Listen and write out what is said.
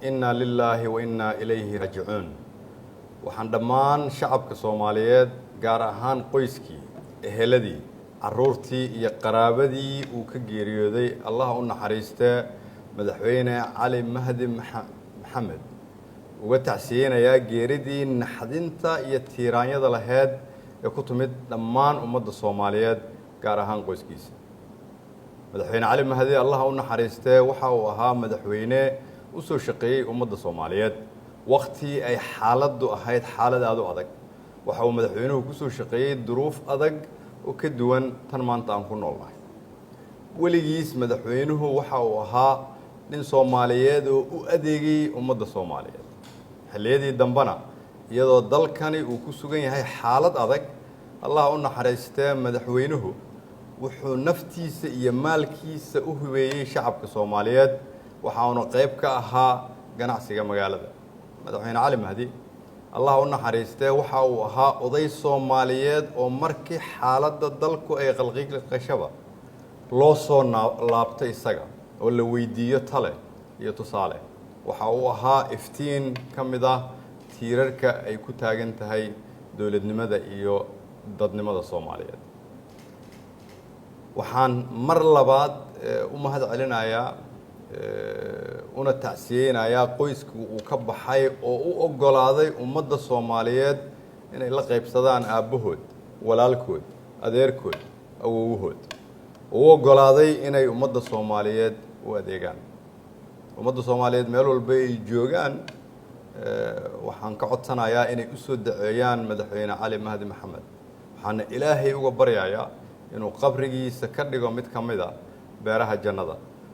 إنا لله وإنا إليه راجعون waxaan dhammaan shacabka Soomaaliyeed gaar ahaan qoyskii eheladii caruurtii iyo qaraabadii uu ka geeriyooday Allah u naxariistay madaxweyne Cali Mahdi Maxamed uga tacsiyeenaya geeridii naxdinta iyo tiiraanyada lahayd ee ku timid dhammaan ummadda Soomaaliyeed gaar ahaan qoyskiisa madaxweyne Cali Mahdi Allah u naxariistay waxa uu ahaa madaxweyne u soo shaqeeyay ummadda Soomaaliyeed waqti ay xaaladdu ahayd xaalad aad u adag waxa uu madaxweynuhu ku soo shaqeeyay duruuf adag oo ka duwan tan maanta aan ku noolnahay weligiis madaxweynuhu waxa uu ahaa nin Soomaaliyeed oo u adeegay ummadda Soomaaliyeed xilliyadii dambana iyadoo dalkani uu ku sugan yahay xaalad adag Allah u naxariistay madaxweynuhu wuxuu naftiisa iyo maalkiisa u hubeeyay shacabka Soomaaliyeed waxa uu qayb ka ahaa ganacsiga magaalada madaxweyne Cali Mahdi Allah u naxariistay waxa uu ahaa oday Soomaaliyeed oo markii xaaladda dalku ay qalqiilqashaba loo soo laabtay isaga oo la weydiiyo tale iyo tusaale waxa uu ahaa iftiin kamid ah tiirarka ay ku taagan tahay dawladnimada iyo dadnimada Soomaaliyeed waxaan mar labaad u mahad celinayaa una tacsiyeenaya qoyska uu ka baxay oo u ogolaaday ummadda Soomaaliyeed inay la qaybsadaan aabahood walaalkood adeerkood awowhood oo ogolaaday inay ummadda Soomaaliyeed u adeegaan ummadda Soomaaliyeed meel walba ay joogaan waxaan ka codsanayaa inay u soo daceeyaan madaxweyne Cali Mahdi Maxamed waxaan Ilaahay uga baryayaa inuu qabrigiisa ka dhigo mid kamid ah beeraha jannada